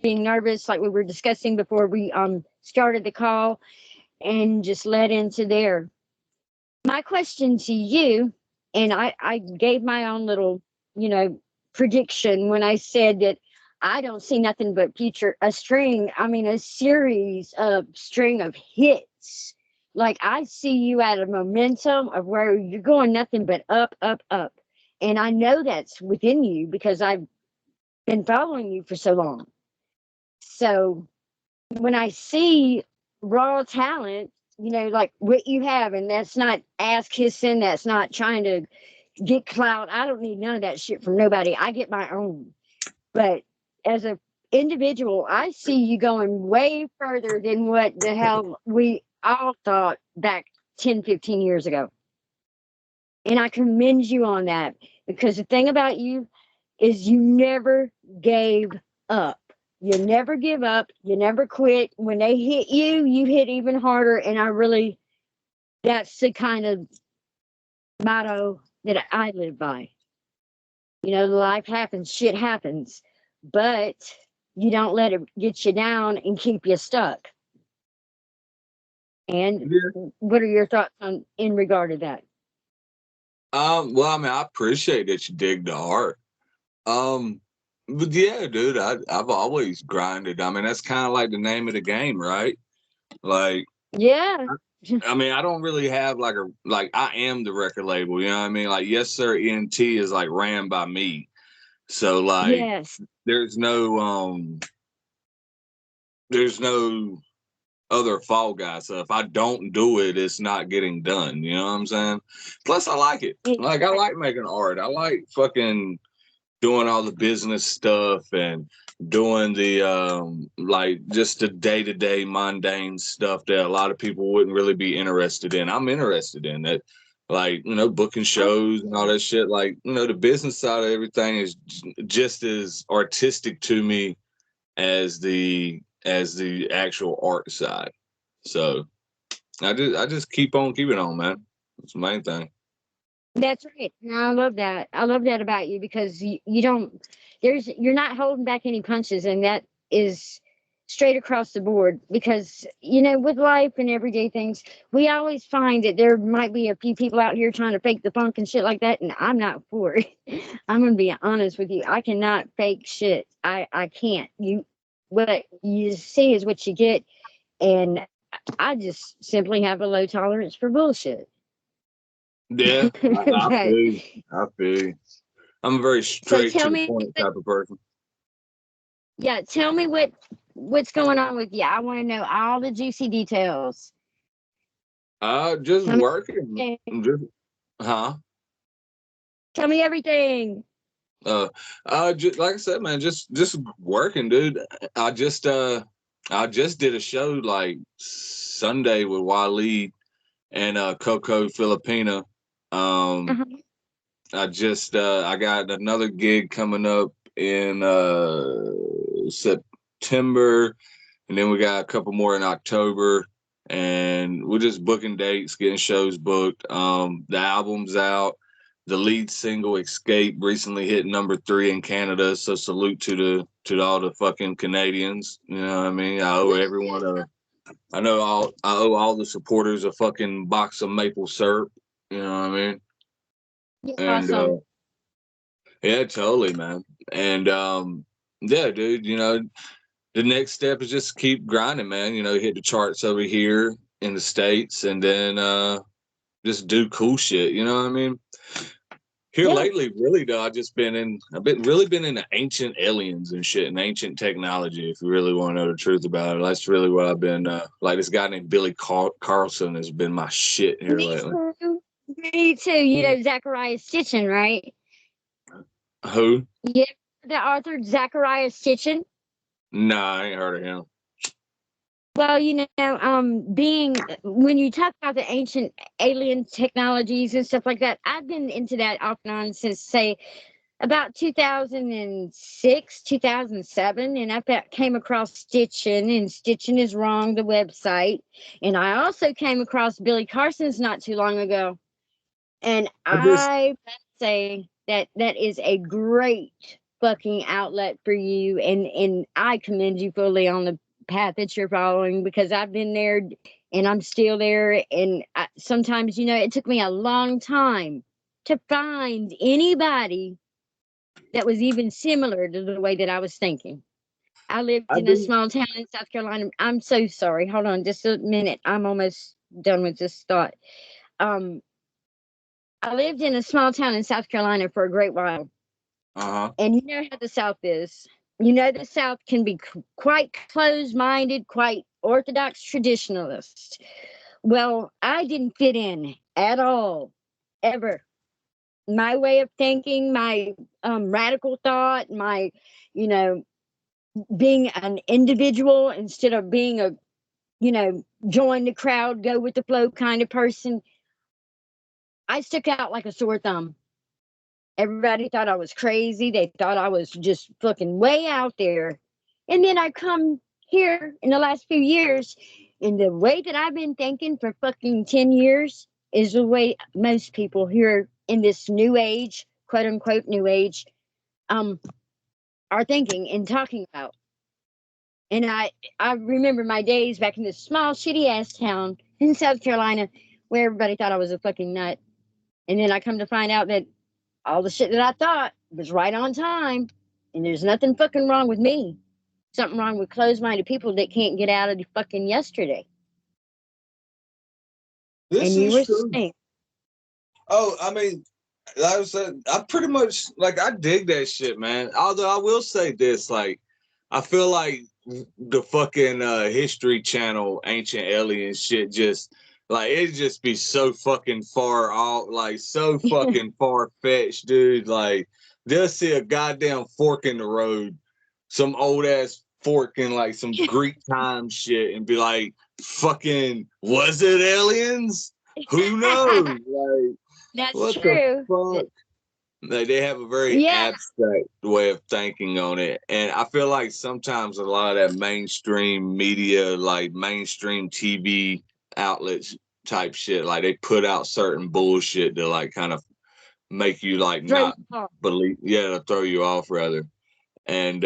being nervous, like we were discussing before we started the call, and just led into there. My question to you, and I gave my own little, you know, prediction when I said that I don't see nothing but future, a string, I mean, a series of string of hits. Like I see you at a momentum of where you're going nothing but up, up, up. And I know that's within you because I've been following you for so long. So when I see raw talent, you know, like what you have, and that's not ass kissing, that's not trying to get clout. I don't need none of that shit from nobody. I get my own. But as a individual, I see you going way further than what the hell we all thought back 10, 15 years ago. And I commend you on that because the thing about you is you never gave up. You never give up. You never quit. When they hit you, you hit even harder. And I really, that's the kind of motto that I live by. You know, life happens, shit happens, but you don't let it get you down and keep you stuck. And Yeah. what are your thoughts on in regard to that? Well, I mean, I appreciate that you dig the art. Um, but yeah, dude, I've always grinded. I mean, that's kind of like the name of the game, right? Like, Yeah. I mean, I don't really have like I am the record label, you know what I mean? Like, Yes Sir ENT is like ran by me. So like Yes. there's no there's no other fall guy. So if I don't do it, it's not getting done. You know what I'm saying? Plus I like it. Like I Exactly. like making art. I like fucking doing all the business stuff and doing the like just the day-to-day mundane stuff that a lot of people wouldn't really be interested in. I'm interested in it, like, you know, booking Oh, shows and all that shit. Like, you know, the business side of everything is just as artistic to me as the actual art side. So I just keep on keeping on, man. That's the main thing. that's right. And I love that. I love that about you because you don't, you're not holding back any punches. And that is straight across the board because, you know, with life and everyday things, we always find that there might be a few people out here trying to fake the funk and shit like that. And I'm not for it. I'm going to be honest with you. I cannot fake shit. I can't. What you see is what you get. And I just simply have a low tolerance for bullshit. Yeah, I But feel you. I feel you. I'm a very so straight to tell the me, point type of person. yeah, tell me what's going on with you. I want to know all the juicy details. Just Tell me working. everything. Just, huh? Tell me everything. Uh, just like I said, man, just working, dude. I just uh, I just did a show like Sunday with Waleed and Coco Filipina. Um, Uh-huh. I got another gig coming up in September, and then we got a couple more in October, and we're just booking dates, getting shows booked. The album's out. The lead single "Escape" recently hit number 3 in Canada, so salute to all the fucking Canadians. You know what I mean? I owe everyone a I owe all the supporters a fucking box of maple syrup. You know what I mean? Yeah, And awesome. yeah, totally, man. And yeah, dude, you know, the next step is just keep grinding, man. You know, hit the charts over here in the States and then just do cool shit. You know what I mean? Here Yeah. lately, really though, I've been really been into ancient aliens and shit and ancient technology. If you really want to know the truth about it, that's really what I've been like. This guy named Billy Carlson has been my shit here Me lately. too. Me too. You know Zachariah Stitchin, right? Who? Yeah, the author Zachariah Stitchin. Nah, I ain't heard of him. Well, you know, being when you talk about the ancient alien technologies and stuff like that, I've been into that off and on since say about 2006, 2007, and came across Stitching, and Stitching is Wrong, the website. And I also came across Billy Carson's not too long ago. And I just I say that that is a great fucking outlet for you, and I commend you fully on the path that you're following, because I've been there and I'm still there, and sometimes, you know, it took me a long time to find anybody that was even similar to the way that I was thinking. I lived I in a do. small town in South Carolina. I'm so sorry. Hold on just a minute. I'm almost done with this thought. Um, I lived in a small town in South Carolina for a great while. Uh-huh. And you know how the South is. You know, the South can be quite closed minded, quite orthodox traditionalist. Well, I didn't fit in at all, ever. My way of thinking, my radical thought, my, you know, being an individual instead of being a, you know, join the crowd, go with the flow kind of person, I stuck out like a sore thumb. Everybody thought I was crazy. They thought I was just fucking way out there. And then I come here in the last few years, and the way that I've been thinking for fucking 10 years is the way most people here in this new age, quote unquote new age, um, are thinking and talking about. And I remember my days back in this small shitty ass town in South Carolina where everybody thought I was a fucking nut. And then I come to find out that all the shit that I thought was right on time. And there's nothing fucking wrong with me. Something wrong with closed minded people that can't get out of the fucking yesterday. This And you is were true. saying, Oh, I mean, like I said, I pretty much like I dig that shit, man. Although I will say this, like, I feel like the fucking History Channel, Ancient Aliens shit, just like it just be so fucking far off, like so fucking far fetched, dude. Like they'll see a goddamn fork in the road, some old ass fork in like some Greek time shit, and be like, "Fucking, was it aliens? Who knows?" Like. that's What the true. fuck? Like they have a very Yeah, abstract way of thinking on it. And I feel like sometimes a lot of that mainstream media, like mainstream TV outlets type shit, like they put out certain bullshit to like kind of make you like throw you not off. believe, yeah, to throw you off rather. And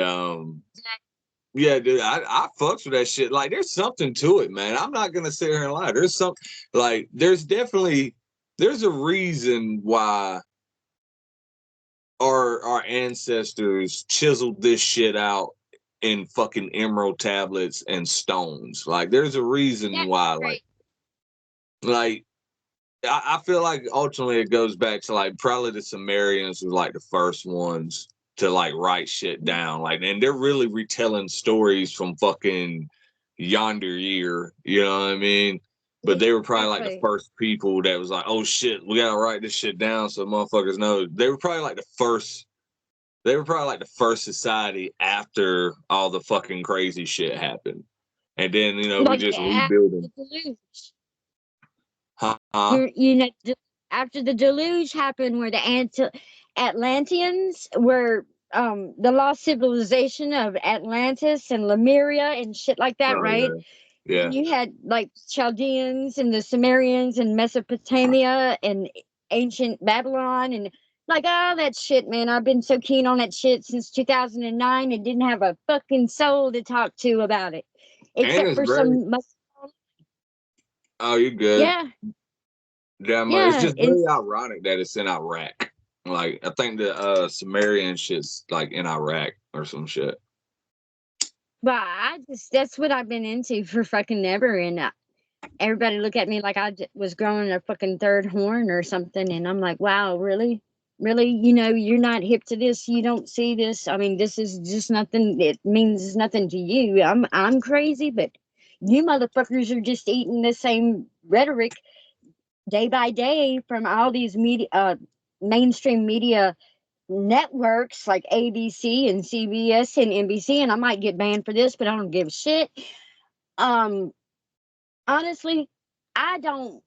yeah, dude, I fucks with that shit. Like there's something to it, man. I'm not gonna sit here and lie. There's some like there's a reason why our ancestors chiseled this shit out in fucking emerald tablets and stones. Like there's a reason That's why, great. like I feel like ultimately it goes back to like probably the Sumerians were like the first ones to like write shit down. Like, and they're really retelling stories from fucking yonder year, you know what I mean? But they were probably like the Exactly. first people that was like, oh shit, we gotta write this shit down so motherfuckers know. They were probably like the first. They were probably like the first society after all the fucking crazy shit happened, and then we Well, just yeah, rebuilding. the deluge. Huh? You know, after the deluge happened, where the Atlanteans were the lost civilization of Atlantis and Lemuria and shit like that, Oh right? yeah, Then yeah. you had like Chaldeans and the Sumerians and Mesopotamia and ancient Babylon and like all that shit, man. I've been so keen on that shit since 2009 and didn't have a fucking soul to talk to about it, And except it's for very. some. Oh, you're good. Yeah, Damn, it's yeah, just and very ironic that it's in Iraq. Like I think the Sumerian shit's like in Iraq or some shit. but I just that's what I've been into for fucking ever, and everybody look at me like was growing a fucking third horn or something, and I'm like, wow, really, really, you're not hip to this, you don't see this. I mean, this is just nothing. It means nothing to you. I'm crazy, but you motherfuckers are just eating the same rhetoric day by day from all these media, mainstream media networks like ABC and CBS and NBC, and I might get banned for this, but I don't give a shit. Um, honestly, I don't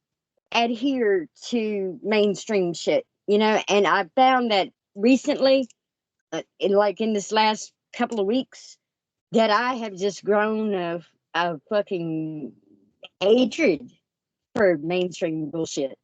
adhere to mainstream shit, and I found that recently, in this last couple of weeks, that I have just grown of fucking hatred for mainstream bullshit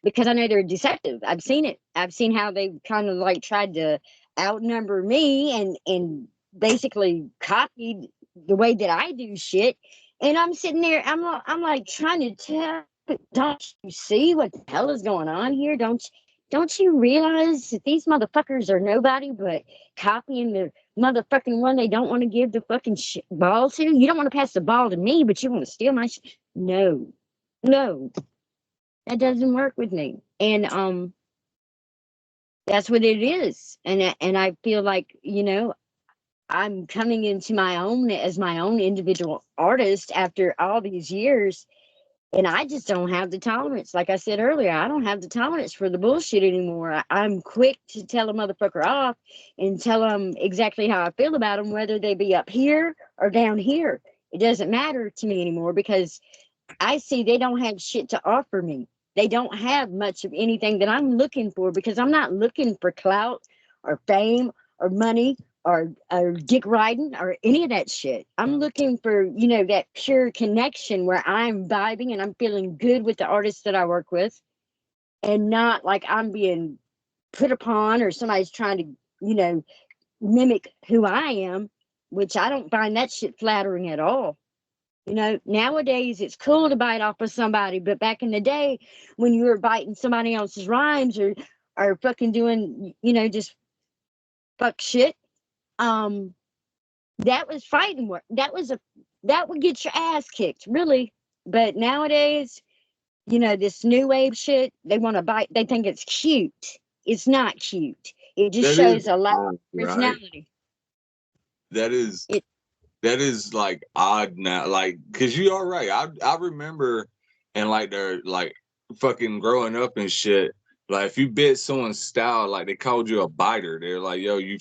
because I know they're deceptive. I've seen it. I've seen how they kind of like tried to outnumber me and basically copied the way that I do shit. And I'm sitting there, I'm like trying to tell, don't you see what the hell is going on here? Don't you realize that these motherfuckers are nobody but copying the motherfucking one they don't want to give the fucking ball to? You don't want to pass the ball to me, but you want to steal my shit? No, no, that doesn't work with me. And that's what it is. And I feel like, I'm coming into my own as my own individual artist after all these years. And I just don't have the tolerance. Like I said earlier, I don't have the tolerance for the bullshit anymore. I'm quick to tell a motherfucker off and tell them exactly how I feel about them, whether they be up here or down here. It doesn't matter to me anymore because I see they don't have shit to offer me. They don't have much of anything that I'm looking for because I'm not looking for clout or fame or money or dick riding or any of that shit. I'm looking for, that pure connection where I'm vibing and I'm feeling good with the artists that I work with and not like I'm being put upon or somebody's trying to, mimic who I am, which I don't find that shit flattering at all. Nowadays it's cool to bite off of somebody, but back in the day when you were biting somebody else's rhymes or fucking doing, just fuck shit, that was fighting work. That would get your ass kicked, really. But nowadays, this new wave shit, they want to bite, they think it's cute. It's not cute. It just That shows is a lot of odd, right? personality. That is It that is like odd now, like because you are right. I remember, and like they're like fucking growing up and shit. Like if you bit someone's style, like they called you a biter. They're like, yo, you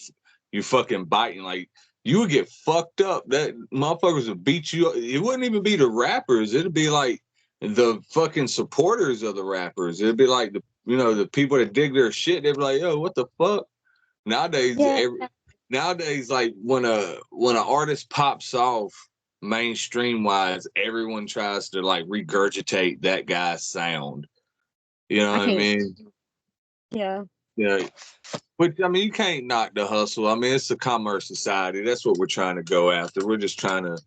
fucking biting. Like you would get fucked up. That motherfuckers would beat you up. It wouldn't even be the rappers. It'd be like the fucking supporters of the rappers. It'd be like the people that dig their shit. They'd be like, yo, what the fuck? Nowadays, yeah. nowadays, like when an artist pops off mainstream wise, everyone tries to like regurgitate that guy's sound. You know I what I can't. mean? Yeah. Yeah. But I mean, you can't knock the hustle. I mean, it's a commerce society. That's what we're trying to go after. We're just trying to,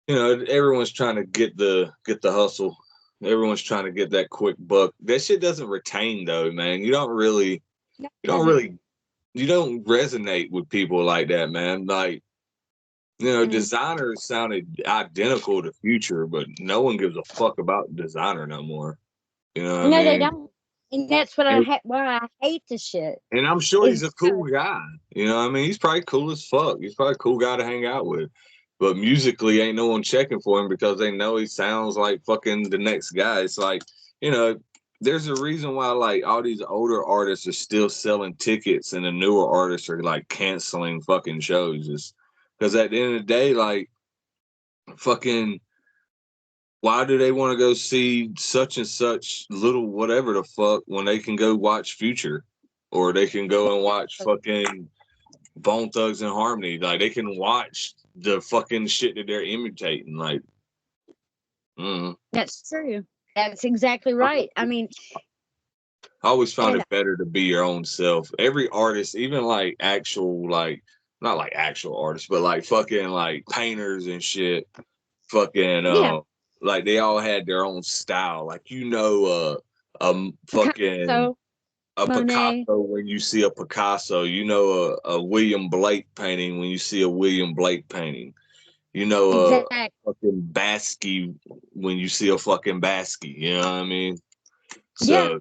everyone's trying to get the hustle. Everyone's trying to get that quick buck. That shit doesn't retain though, man. No, You it don't doesn't. really, you don't resonate with people like that, man. Like, Mm. designers sounded identical to Future, but no one gives a fuck about designer no more. You know what I No, they mean? don't. And that's what why I hate the shit. And I'm sure Is he's a cool guy. You know what I mean? He's probably cool as fuck. He's probably a cool guy to hang out with. But musically, ain't no one checking for him because they know he sounds like fucking the next guy. It's like, you know, there's a reason why like all these older artists are still selling tickets and the newer artists are like canceling fucking shows. It's because at the end of the day, like fucking why do they want to go see such and such little whatever the fuck when they can go watch Future or they can go and watch fucking Bone Thugs and Harmony? Like they can watch the fucking shit that they're imitating. Like, that's true. That's exactly right. I mean, I always found and it better to be your own self. Every artist, even like actual, like not like actual artists, but like fucking like painters and shit, fucking yeah, like they all had their own style. Like fucking Picasso, a Monet, Picasso when you see a Picasso, a William Blake painting when you see a William Blake painting. A exact. fucking Basquiat when you see a fucking Basquiat. You know what I mean? Yeah, of So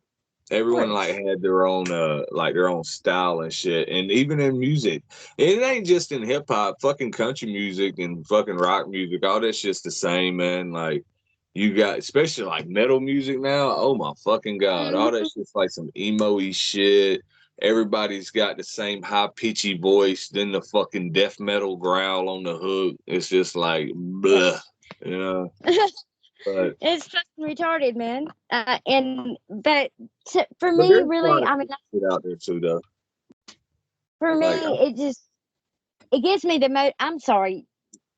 everyone like course. had their own style and shit. And even in music, it ain't just in hip hop, fucking country music and fucking rock music, all that shit's the same, man. Like you got especially like metal music now. Oh my fucking god. All that Mhm. shit's like some emo-y shit. Everybody's got the same high pitchy voice, then the fucking death metal growl on the hook. It's just like Yeah. blah, you know. But It's fucking retarded, man. For but me, there's a really, lot of I mean, shit out there too though. for Like me, it gives me I'm sorry,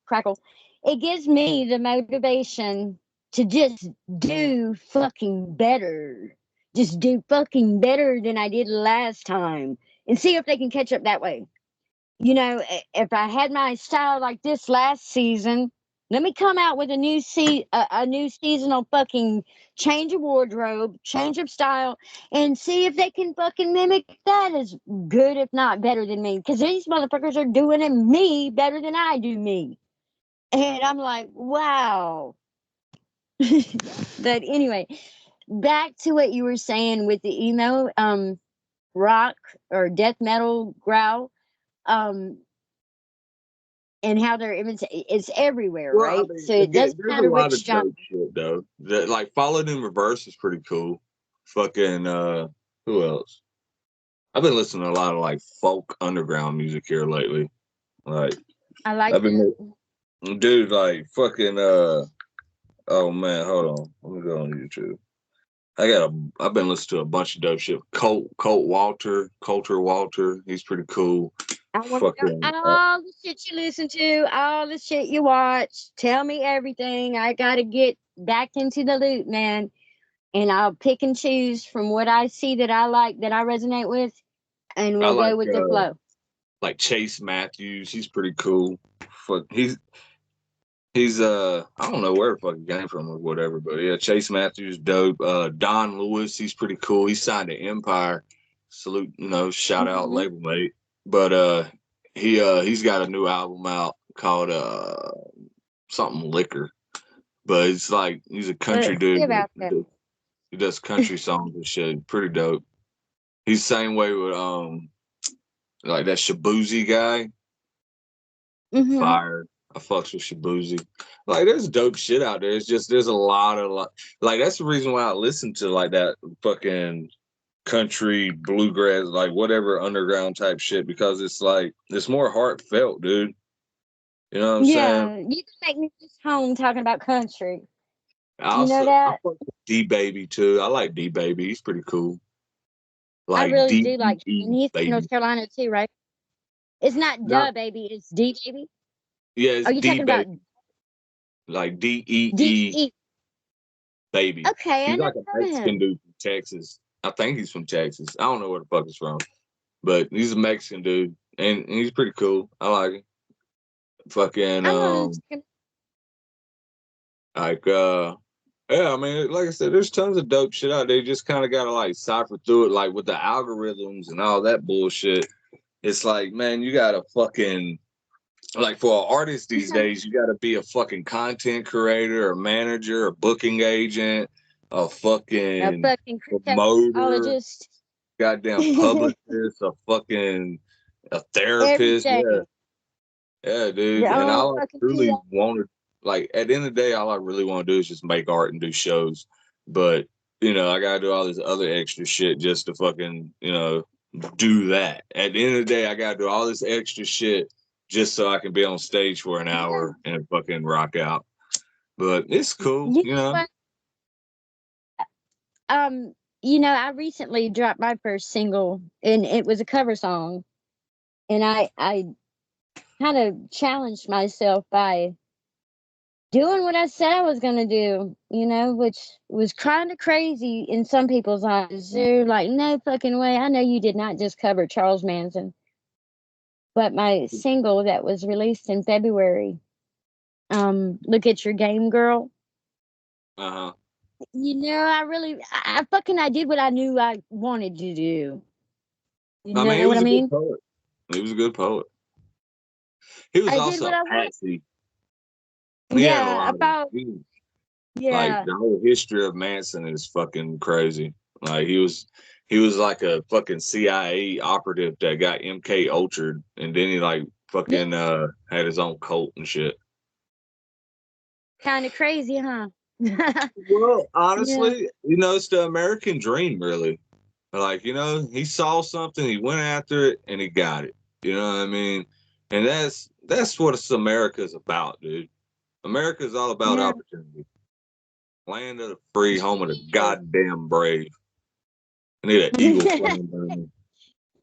Crackle. It gives me the motivation to just do fucking better. Just do fucking better than I did last time. and see if they can catch up that way. You know, if I had my style like this last season, let me come out with a new seasonal fucking change of wardrobe, change of style, and see if they can fucking mimic that as good, if not better than me. Because these motherfuckers are doing it me better than I do me. And I'm like, wow. But anyway, back to what you were saying with the emo, rock or death metal growl. Um, and how they're it's everywhere, Well, I right? mean, So it again, doesn't there's a matter lot which of genre. dope shit though. That like Followed in Reverse is pretty cool. Fucking who else? I've been listening to a lot of like folk underground music here lately. Like I like I've been that. dude like fucking oh man, hold on. Let me go on YouTube. I've been listening to a bunch of dope shit. Coulter Walter, he's pretty cool. I want to know Fucking all the shit you listen to, all the shit you watch. Tell me everything. I gotta get back into the loop, man. And I'll pick and choose from what I see that I like, that I resonate with, and I we'll like go with the flow. like Chase Matthews, he's pretty cool. Fuck, he's I don't know where the fuck he came from or whatever, but yeah, Chase Matthews dope. Don Lewis, he's pretty cool. He signed to Empire. Salute, shout out Mm-hmm. label mate. But he's got a new album out called something Liquor. But it's like he's a country Let's see dude. about that. He does country songs and shit. Pretty dope. He's the same way with like that Shabuzi guy. Mm-hmm. Fire. I fucks with Shabuzi. Like there's dope shit out there. It's just there's a lot of like that's the reason why I listen to like that fucking country bluegrass, like whatever underground type shit, because it's like it's more heartfelt, dude. You know what I'm saying? Yeah, you can make me just home talking about country. I You know also I that? fuck with D Baby too. I like D Baby. He's pretty cool. I Like really D do like, E and he's from Baby. North Carolina too, right? It's not No, duh baby, it's D baby. yeah, it's Are you D talking about Baby. Like DEE DE? Baby. Okay, I He's never like a heard of Mexican him. dude from Texas. I think he's from Texas. I don't know where the fuck he's from, but he's a Mexican dude, and he's pretty cool. I like him. Fucking I'm gonna check like yeah. I mean, like I said, there's tons of dope shit out there. You just kind of gotta like cipher through it, like with the algorithms and all that bullshit. It's like, man, you gotta fucking like for an artist these him. days, you got to be a fucking content creator, a manager, a booking agent, a A fucking fucking promoter, cryptologist. goddamn publicist, a therapist. Yeah, Everything. yeah, dude. Your And own all I fucking truly PR. wanted, like, at the end of the day, all I really want to do is just make art and do shows. But I gotta do all this other extra shit just to fucking, do that. At the end of the day, I gotta do all this extra shit just so I can be on stage for an Yeah. hour and fucking rock out. But it's cool, You know what? Um, I recently dropped my first single, and it was a cover song, and I kind of challenged myself by doing what I said I was gonna do, which was kind of crazy in some people's eyes. They're like, "No fucking way! I know you did not just cover Charles Manson." But my single that was released in February, "Look at Your Game, Girl." uh huh. I did what I knew I wanted to do. You I mean, he know what was I a good mean? poet. He was a good poet. He was I did also what I wanted. patsy. He had a Yeah, lot of. about Like yeah. the whole history of Manson is fucking crazy. Like he was like a fucking CIA operative that got MK ultraed, and then he like Yeah, fucking had his own cult and shit. kind of crazy, huh? Well, Yeah. honestly, it's the American dream, really. Like, he saw something, he went after it, and he got it. You know what I mean? And that's what America's about, dude. America's all about Yeah. opportunity. Land of the free, home of the Yes. goddamn brave. I need an eagle flying by me.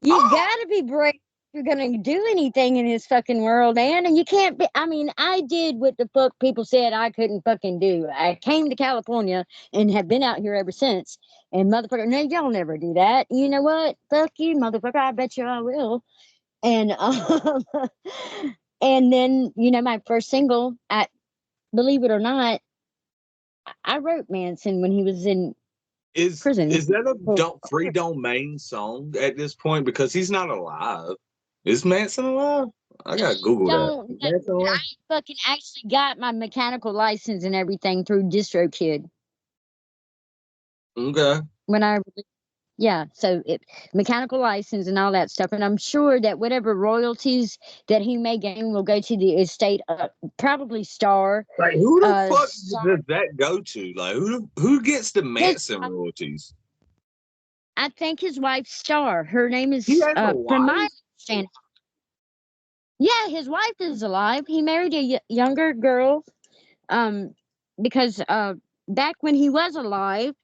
You gotta be brave. you're gonna do anything in this fucking world, man. And you can't be. I mean, I did what the fuck people said I couldn't fucking do. I came to California and have been out here ever since. And motherfucker, no, y'all never do that. You know what? Fuck you, motherfucker. I bet you I will. And and then my first single, believe it or not, I wrote Manson when he was in prison. Is that a free domain song at this point? Because he's not alive. Is Manson alive? I gotta Google that. I fucking actually got my mechanical license and everything through DistroKid. Okay. So mechanical license and all that stuff, and I'm sure that whatever royalties that he may gain will go to the estate, probably Star. Like, who the fuck does that go to? Like, who gets the Manson royalties? I think his wife Star. Her name is from my understanding. Yeah, his wife is alive. He married a younger girl, because back when he was alive,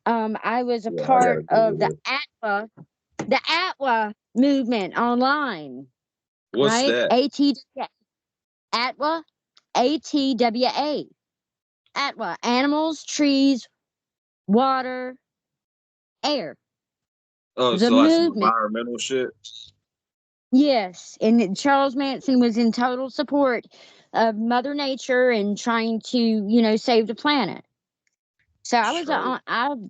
I was a part of the ATWA movement online. What's that? ATWA, ATWA, ATWA, animals, trees, water, air. Oh, so like some environmental shit. Yes, and Charles Manson was in total support of Mother Nature and trying to, save the planet. So I've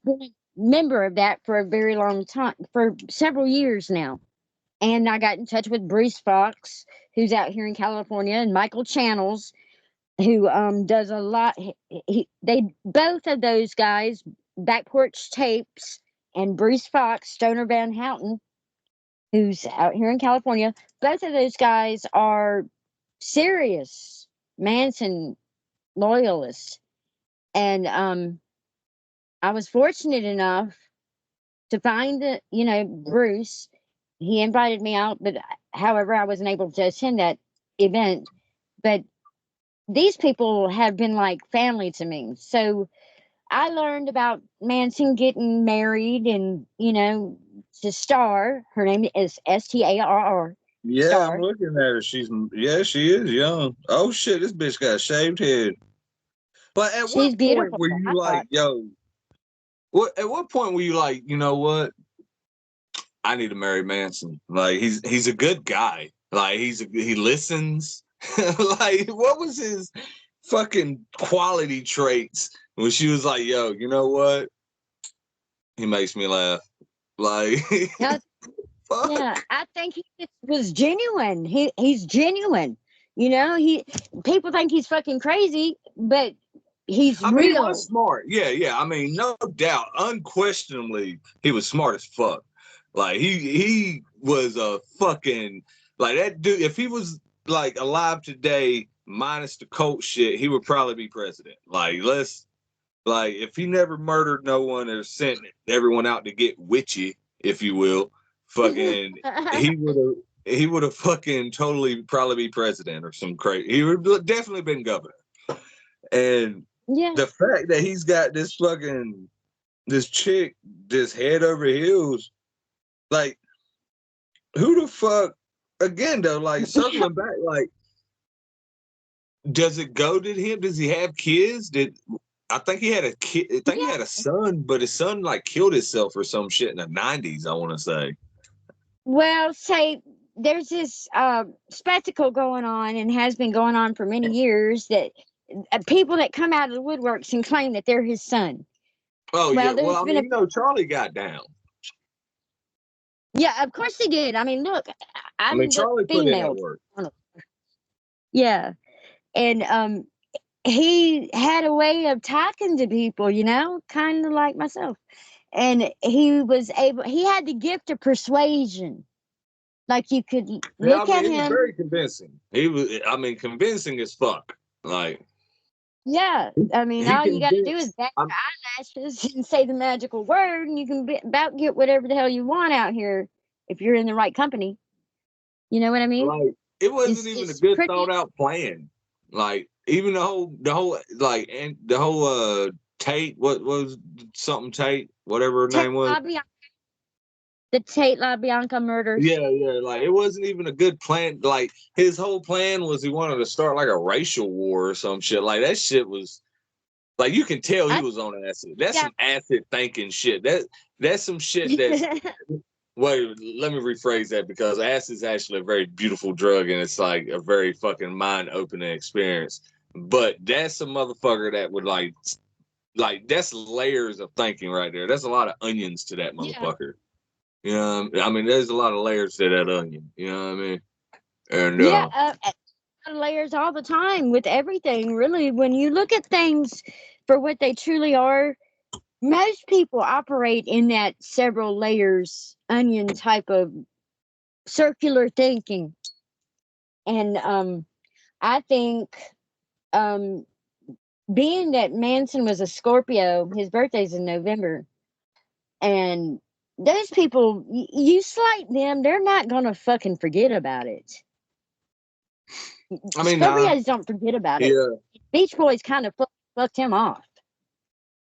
been a member of that for a very long time, for several years now. And I got in touch with Bruce Fox, who's out here in California, and Michael Channels, who does a lot. They both of those guys, Back Porch Tapes, and Bruce Fox, Stoner Van Houten, who's out here in California. Both of those guys are serious Manson loyalists. And I was fortunate enough to find Bruce. He invited me out, but however, I wasn't able to attend that event. But these people have been like family to me. So I learned about Manson getting married and, to Star. Her name is Starr. Yeah, Star. I'm looking at her. She is young. Oh shit, this bitch got a shaved head. But at what point were you like, yo? At what point were you like, you know what? I need to marry Manson. Like he's a good guy. Like he listens. Like what was his fucking quality traits when she was like, yo, you know what? He makes me laugh. Like yeah, I think he was genuine. He's genuine. People think he's fucking crazy, but he's real. He was smart. Yeah. I mean, no doubt, unquestionably, he was smart as fuck. Like he was a fucking like that dude. If he was like alive today, minus the cult shit, he would probably be president. Like if he never murdered no one or sent everyone out to get witchy, if you will, fucking he would have fucking totally probably be president or some crazy. He would definitely been governor. And the fact that he's got this chick, this head over heels, like who the fuck? Again though, like circling back, like does it go to him? Does he have kids? I think he had a kid. I think he had a son, but his son like killed himself or some shit in the 90s, I want to say. Well, there's this spectacle going on and has been going on for many years that people that come out of the woodworks and claim that they're his son. Oh, yeah. Well, Charlie got down. Yeah, of course he did. I mean, look, Charlie put in that work. Yeah. And he had a way of talking to people, kind of like myself. And he had the gift of persuasion. Like you could look at him. He was very convincing. Convincing as fuck. Like, yeah, I mean, all you got to do is back your eyelashes and say the magical word, and you can about get whatever the hell you want out here if you're in the right company. You know what I mean? Like, it wasn't even a good thought out plan. Like, even the whole Tate, what was something Tate, whatever her name was. The Tate LaBianca murders. Yeah, like it wasn't even a good plan. Like his whole plan was he wanted to start like a racial war or some shit. Like that shit was like you can tell he was on acid. That's some acid thinking shit. That's some shit that's wait, let me rephrase that because acid is actually a very beautiful drug and it's like a very fucking mind opening experience. But that's a motherfucker that would like that's layers of thinking right there. That's a lot of onions to that motherfucker. You know, I mean, there's a lot of layers to that onion. You know what I mean? And layers all the time with everything. Really, when you look at things for what they truly are, most people operate in that several layers onion type of circular thinking. And I think being that Manson was a Scorpio, his birthday's in November, and those people, you slight them, they're not gonna fucking forget about it. I mean, Scorpios don't forget about it. Beach Boys kind of fucked him off.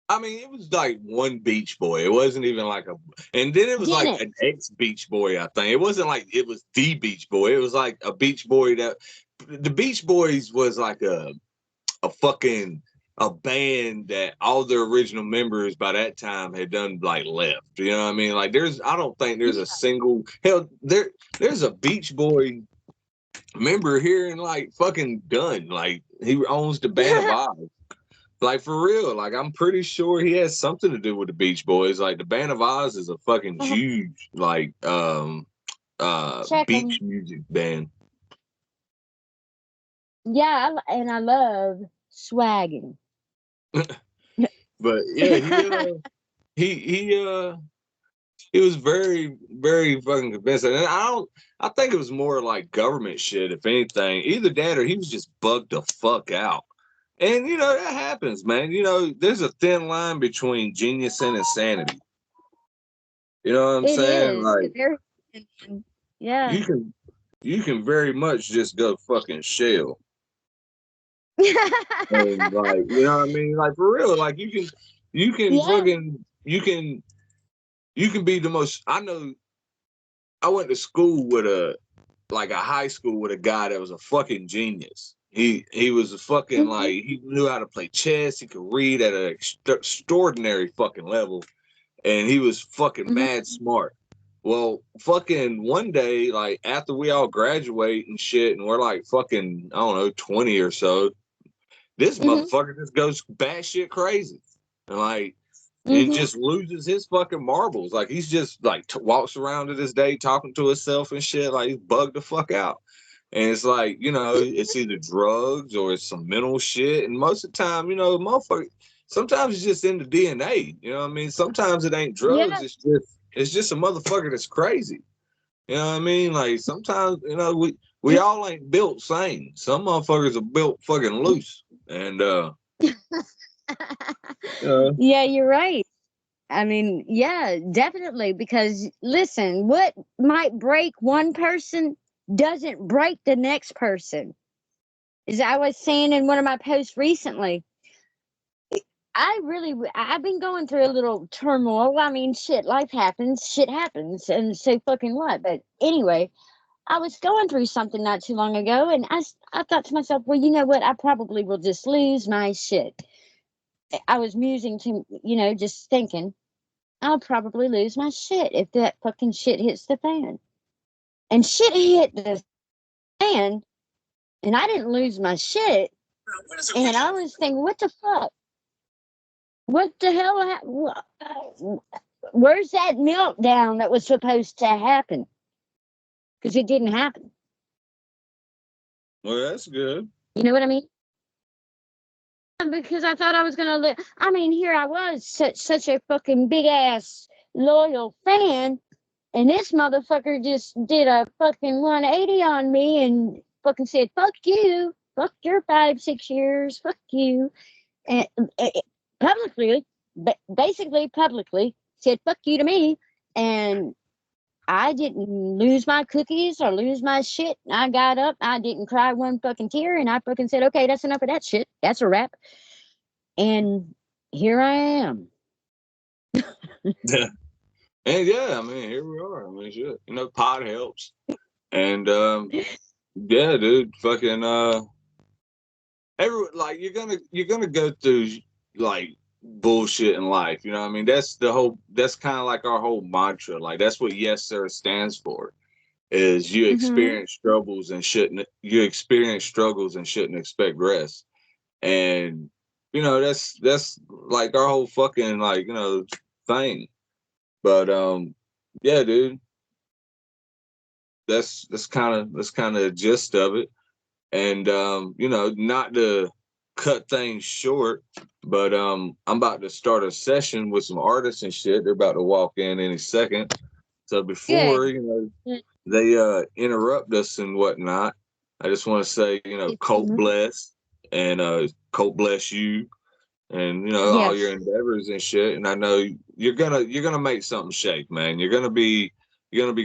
I mean, it was like one Beach Boy. It wasn't even like and then it was like an ex-Beach Boy, I think. It wasn't like it was the Beach Boy. It was like a Beach Boy the Beach Boys was like a band that all the original members by that time had done like left. You know what I mean? Like I don't think there's a single there's a Beach Boy member here in like fucking Dunn. Like he owns the Band of Oz. Like for real, like I'm pretty sure he has something to do with the Beach Boys. Like the Band of Oz is a fucking huge like beach music band. Yeah, and I love swagging. But yeah, he was very, very fucking convincing. And I think it was more like government shit, if anything. Either that or he was just bugged the fuck out. And you know, that happens, man. You know, there's a thin line between genius and insanity. You know what I'm saying? Like yeah. You can very much just go fucking shell. And like, you know what I mean? Like for real, like you can fucking you can be the most. I know I went to school with a high school with a guy that was a fucking genius. He was a fucking like he knew how to play chess. He could read at an extraordinary fucking level, and he was fucking mad smart. Well, fucking one day, like after we all graduate and shit, and we're like fucking I don't know 20 or so, this motherfucker just goes batshit crazy, and like. And just loses his fucking marbles. Like he's just like walks around to this day talking to himself and shit. Like he's bugged the fuck out. And it's like, you know, it's either drugs or it's some mental shit. And most of the time, you know, motherfucker, sometimes it's just in the DNA. You know what I mean? Sometimes it ain't drugs. Yeah. It's just a motherfucker that's crazy. You know what I mean? Like sometimes, you know, we all ain't built same. Some motherfuckers are built fucking loose. And yeah, you're right. I mean, yeah, definitely. Because listen, what might break one person doesn't break the next person. As I was saying in one of my posts recently, I've been going through a little turmoil. I mean, life happens, shit happens, and so fucking what? But anyway, I was going through something not too long ago, and I thought to myself, well, you know what? I probably will just lose my shit. I was musing to, you know, just thinking, I'll probably lose my shit if that fucking shit hits the fan. And shit hit the fan, and I didn't lose my shit. And I was thinking, what the fuck? What the hell? Where's that meltdown that was supposed to happen? Because it didn't happen. Well, that's good. You know what I mean? Because I thought I was going to live. I mean, here I was, such a fucking big ass loyal fan, and this motherfucker just did a fucking 180 on me and fucking said, fuck you, fuck your 5-6 years, fuck you. And publicly, basically publicly said, fuck you to me. And I didn't lose my cookies or lose my shit. I got up, I didn't cry one fucking tear, and I fucking said, okay, that's enough of that shit. That's a wrap. And here I am. And yeah, I mean, here we are. I mean, shit, you know, pod helps. And yeah, dude, fucking like you're gonna go through like bullshit in life. You know what I mean? That's kind of like our whole mantra. Like that's what Yes Sir stands for. Is you experience struggles and shouldn't expect rest. And you know, that's like our whole fucking like, you know, thing. But yeah, dude, that's kind of the gist of it. And you know, not to cut things short, but I'm about to start a session with some artists and shit. They're about to walk in any second. So before, Good. you know, they interrupt us and whatnot, I just want to say, you know, Colt bless, and Colt bless you, and you know, all your Yes. endeavors and shit. And I know you're gonna make something shake, man. You're gonna be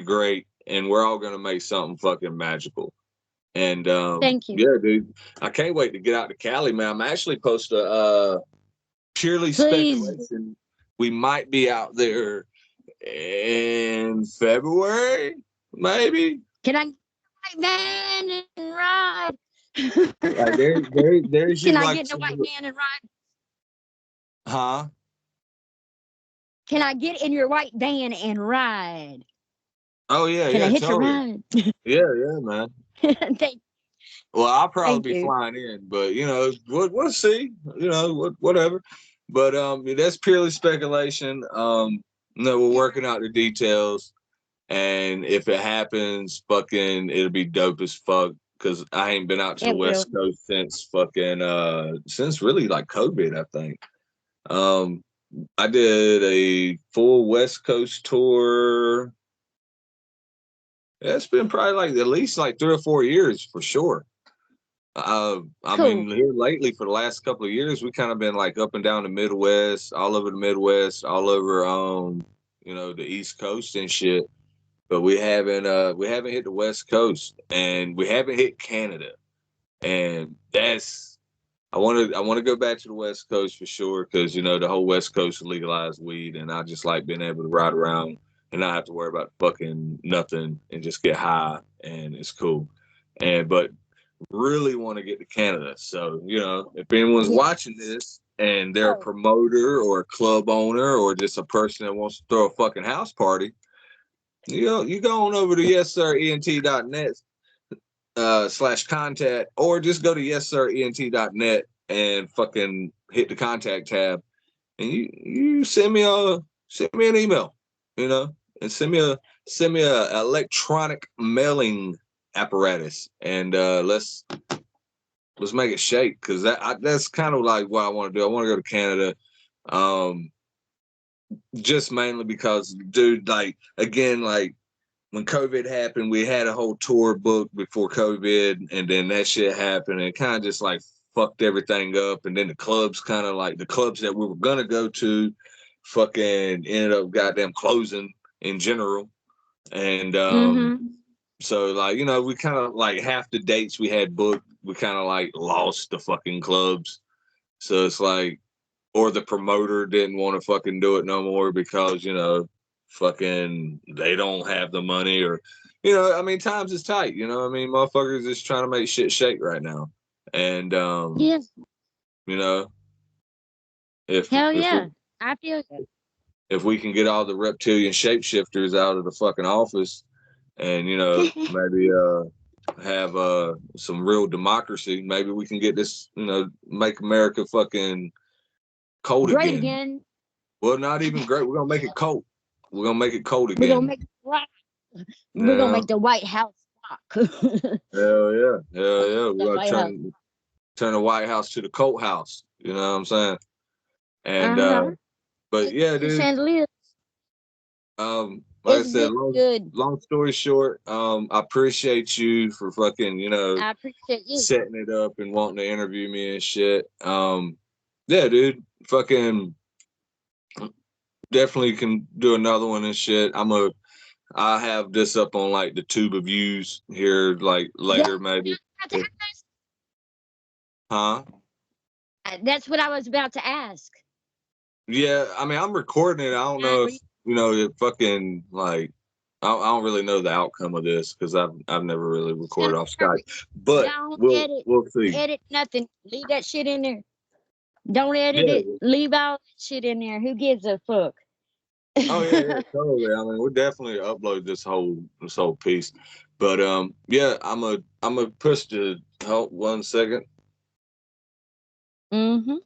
great, and we're all gonna make something fucking magical. And Thank you. yeah, dude, I can't wait to get out to Cali, man. I'm actually supposed to purely Please. speculation. We might be out there in February, maybe. Can I get in the white van and ride? Like there's Can you I like get in the white van and ride? huh? Can I get in your white van and ride? Oh yeah, Can I yeah, hitch a totally. ride? Yeah, man. Thank, Well, I'll probably thank be you. flying in, but you know, we'll see. You know, whatever. But that's purely speculation. You know, we're working out the details, and if it happens, fucking, it'll be dope as fuck. Because I ain't been out to the It will. West Coast since fucking since really like COVID, I think. Um, I did a full West Coast tour. It's been probably like at least like 3 or 4 years for sure. I Cool. mean, here lately for the last couple of years, we kind of been like up and down the Midwest, all over the Midwest, all over you know, the East Coast and shit. But we haven't hit the West Coast, and we haven't hit Canada. And that's I want to go back to the West Coast for sure, because you know the whole West Coast legalized weed, and I just like being able to ride around and not have to worry about fucking nothing and just get high, and it's cool. And but really want to get to Canada. So, you know, if anyone's Yeah. watching this and they're a promoter or a club owner or just a person that wants to throw a fucking house party, you know, you go on over to yessirent.net / contact, or just go to yessirent.net and fucking hit the contact tab, and you send me an email, you know, and send me a electronic mailing apparatus, and let's make it shake, because that's kind of like what I want to do. I want to go to Canada, um, just mainly because, dude, like again, like when COVID happened, we had a whole tour booked before COVID, and then that shit happened, and it kind of just like fucked everything up. And then the clubs kind of like the clubs that we were gonna go to, fucking ended up goddamn closing in general. And so like, you know, we kind of like half the dates we had booked, we kind of like lost the fucking clubs. So it's like, or the promoter didn't want to fucking do it no more because, you know, fucking they don't have the money, or, you know, I mean, times is tight, you know, I mean, motherfuckers just trying to make shit shake right now. And, Yes. you know, if, Hell if we, yeah. I feel it. if we can get all the reptilian shapeshifters out of the fucking office and, you know, maybe, have some real democracy, maybe we can get this, you know, make America fucking cold Great again. again. Well, not even great. We're gonna make it cold. We're gonna make it cold We're gonna again. make rock. We're gonna Yeah. make the White House rock. Hell yeah. Hell yeah. We're The gonna White House. turn the White House to the Colt House. You know what I'm saying? And Uh-huh. but yeah, The dude. chandelier. Like I It's said, been good. long story short, I appreciate you for fucking, you know, I appreciate you. setting it up and wanting to interview me and shit. Yeah, dude. Fucking definitely can do another one and shit. I have this up on like the tube of views here, like later maybe. Huh? That's what I was about to ask. Yeah, I mean, I'm recording it. I don't know if you know, it fucking like I don't really know the outcome of this because I've never really recorded off Skype, but Don't we'll see. edit nothing. Leave that shit in there. Don't edit Yeah. it. Leave all that shit in there. Who gives a fuck? Oh yeah, totally. I mean, we'll definitely upload this whole piece, but yeah, I'm a push to help 1 second. Mm-hmm.